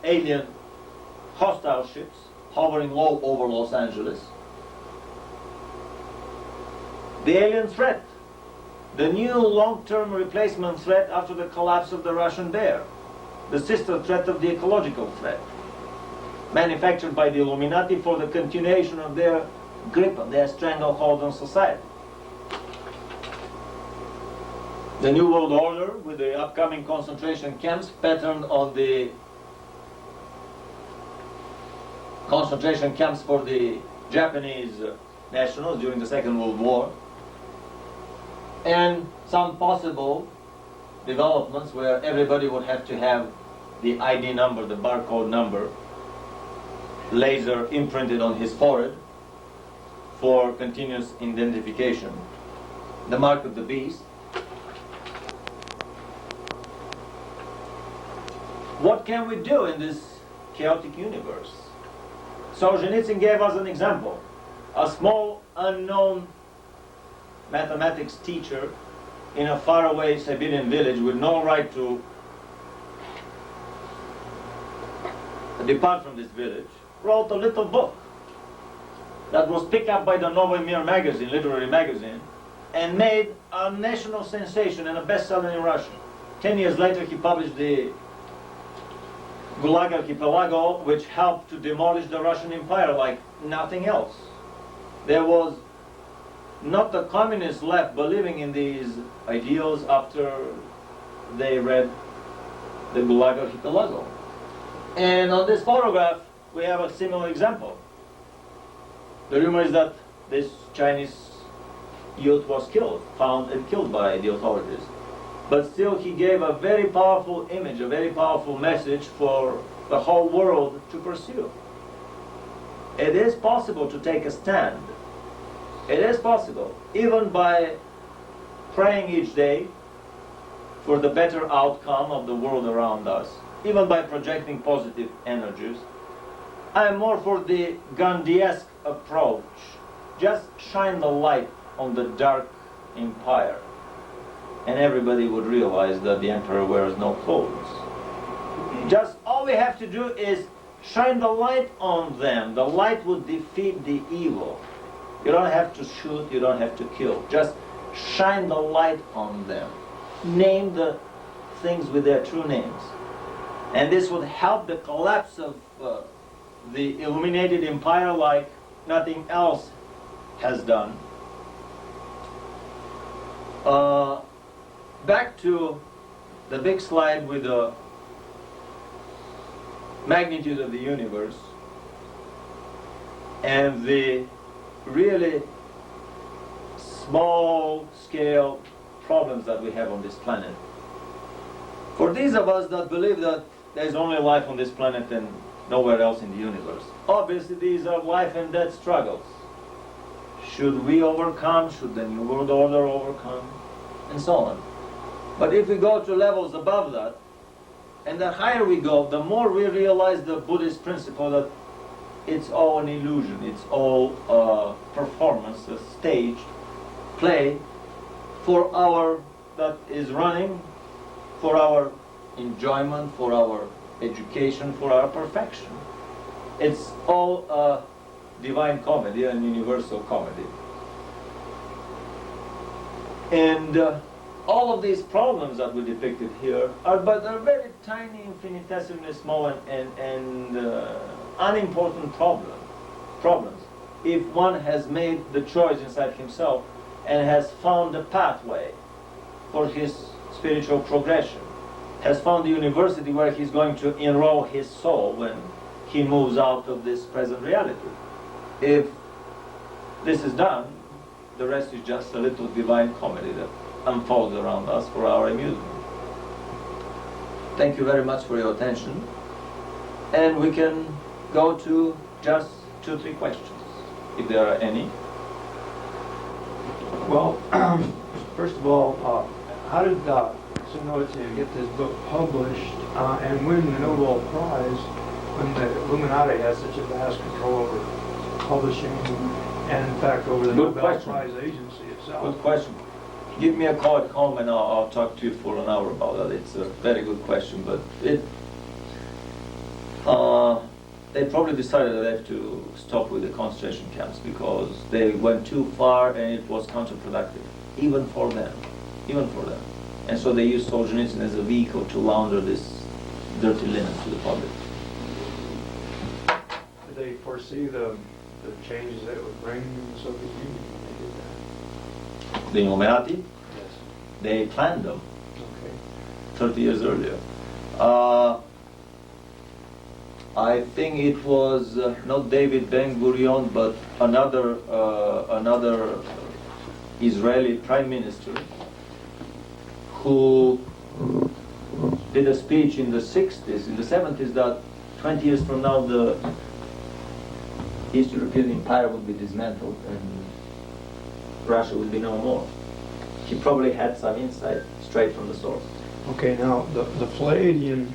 alien hostile ships hovering low over Los Angeles. The alien threat, the new long-term replacement threat after the collapse of the Russian bear, the sister threat of the ecological threat, manufactured by the Illuminati for the continuation of their grip, of their stranglehold on society. The New World Order, with the upcoming concentration camps patterned on the concentration camps for the Japanese nationals during the Second World War, and some possible developments where everybody would have to have the ID number, the barcode number, laser imprinted on his forehead for continuous identification. The mark of the beast. What can we do in this chaotic universe? Solzhenitsyn gave us an example. A small, unknown mathematics teacher in a faraway Siberian village with no right to depart from this village wrote a little book that was picked up by the Novy Mir magazine, literary magazine, and made a national sensation and a bestseller in Russia. 10 years later, he published the Gulag Archipelago, which helped to demolish the Russian Empire like nothing else. There was not the communists left believing in these ideals after they read the Gulag Archipelago. And on this photograph, we have a similar example. The rumor is that this Chinese youth was killed, found and killed by the authorities. But still, he gave a very powerful image, a very powerful message for the whole world to pursue. It is possible to take a stand. It is possible, even by praying each day for the better outcome of the world around us, even by projecting positive energies. I am more for the Gandhi-esque approach. Just shine the light on the dark empire, and everybody would realize that the emperor wears no clothes. Just all we have to do is shine the light on them. The light would defeat the evil. You don't have to shoot, you don't have to kill. Just shine the light on them. Name the things with their true names. And this would help the collapse of the illuminated empire like nothing else has done. Back to the big slide with the magnitude of the universe and the really small scale problems that we have on this planet. For these of us that believe that there's only life on this planet and nowhere else in the universe, obviously these are life and death struggles. Should we overcome? Should the New World Order overcome? And so on. But if we go to levels above that, and the higher we go, the more we realize the Buddhist principle that it's all an illusion, it's all a performance, a staged play for our, that is running, for our enjoyment, for our education, for our perfection. It's all a divine comedy, an universal comedy. And all of these problems that we depicted here are very tiny, infinitesimally small and unimportant problems. If one has made the choice inside himself and has found a pathway for his spiritual progression, has found the university where he's going to enroll his soul when he moves out of this present reality. If this is done, the rest is just a little divine comedy that unfolds around us for our amusement. Thank you very much for your attention. And we can go to just 2-3 questions, if there are any. Well, first of all, how did Sunodze get this book published and win the Nobel Prize when the Illuminati has such a vast control over publishing and, in fact, over the Nobel Prize agency itself? Good question. Give me a call at home and I'll talk to you for an hour about that. It's a very good question, but they probably decided that they have to stop with the concentration camps because they went too far and it was counterproductive, even for them, even for them. And so they used Solzhenitsyn as a vehicle to launder this dirty linen to the public. Did they foresee the changes that it would bring in the Soviet Union when they did that? The Illuminati, Yes. they planned them Okay. 30 years earlier. I think it was not David Ben-Gurion, but another Israeli prime minister who did a speech in the 60s, in the 70s, that 20 years from now the East European Empire will be dismantled and Russia will be no more. He probably had some insight straight from the source. Okay, now the Pleiadian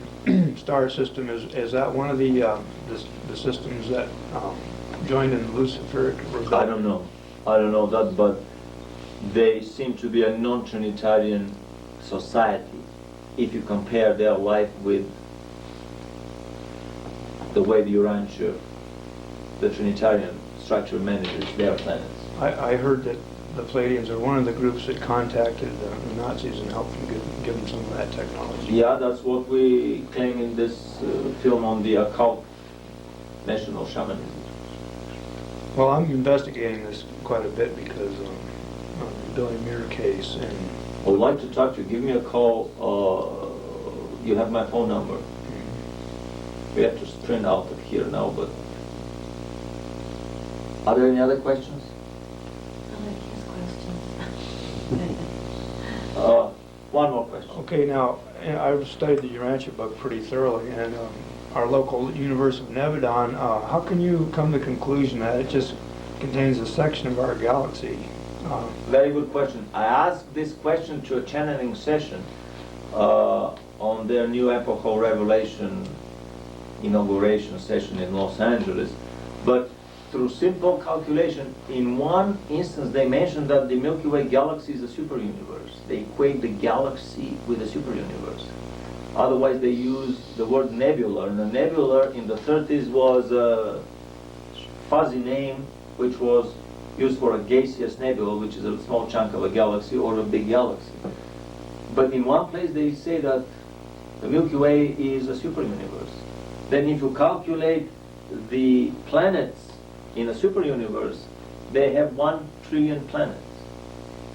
star system, is that one of the systems that joined in the Luciferic rebellion? I don't know that, but they seem to be a non-Trinitarian society if you compare their life with the way the Urantia, the Trinitarian structure manages their planets. I heard that the Pleiadians are one of the groups that contacted the Nazis and helped them give them some of that technology. Yeah, that's what we claim in this film on the occult national shamanism. Well, I'm investigating this quite a bit because of the Billy Muir case, and I would like to talk to you. Give me a call. You have my phone number. We have to sprint out of here now, but are there any other questions? I like his questions. One more question. okay, now I've studied the Urantia book pretty thoroughly, and our local Universe of Nebadon, how can you come to the conclusion that it just contains a section of our galaxy? Very good question. I asked this question to a channeling session on their new epochal revelation inauguration session in Los Angeles, but through simple calculation, in one instance they mentioned that the Milky Way galaxy is a superuniverse. They equate the galaxy with a superuniverse. Otherwise they use the word nebula, and the nebula in the 30s was a fuzzy name which was used for a gaseous nebula, which is a small chunk of a galaxy or a big galaxy. But in one place they say that the Milky Way is a superuniverse. Then if you calculate the planets in a superuniverse, they have 1 trillion planets.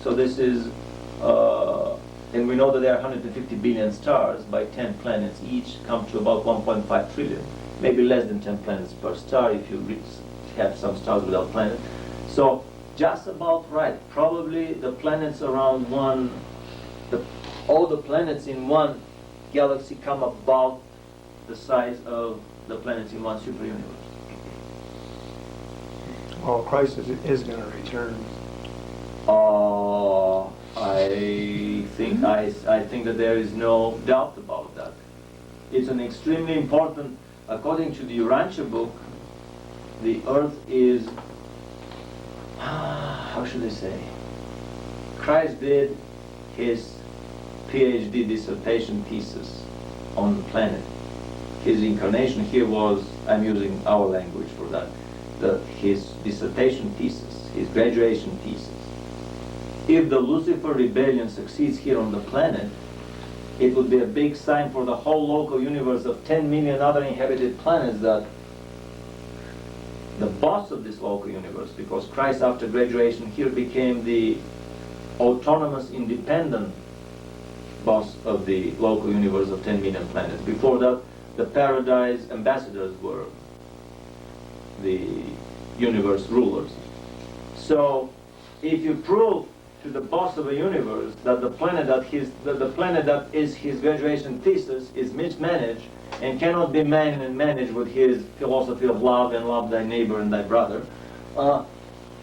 So this is, and we know that there are 150 billion stars. By 10 planets each come to about 1.5 trillion. Maybe less than 10 planets per star if you have some stars without planets. So just about right. Probably the planets around one, all the planets in one galaxy come about the size of the planets in one superuniverse. Well, Christ is going to return. I think that there is no doubt about that. It's an extremely important, according to the Urantia book, the Earth is, how should I say? Christ did his PhD dissertation thesis on the planet. His incarnation here was, I'm using our language for that, his dissertation thesis, his graduation thesis. If the Lucifer rebellion succeeds here on the planet, it would be a big sign for the whole local universe of 10 million other inhabited planets that the boss of this local universe, because Christ after graduation here became the autonomous, independent boss of the local universe of 10 million planets. Before that, the paradise ambassadors were the universe rulers. So if you prove to the boss of a universe that the planet that is his graduation thesis is mismanaged and cannot be managed with his philosophy of love and love thy neighbor and thy brother,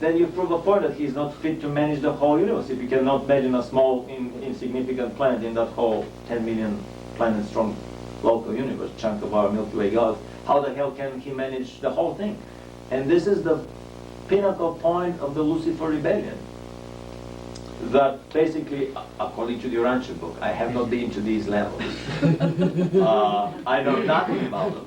then you prove a point that he's not fit to manage the whole universe. If you cannot imagine a small, insignificant planet in that whole 10 million planet strong local universe, chunk of our Milky Way galaxy, how the hell can he manage the whole thing? And this is the pinnacle point of the Lucifer rebellion. That basically, according to the Urantia book, I have not been to these levels. I know nothing about them.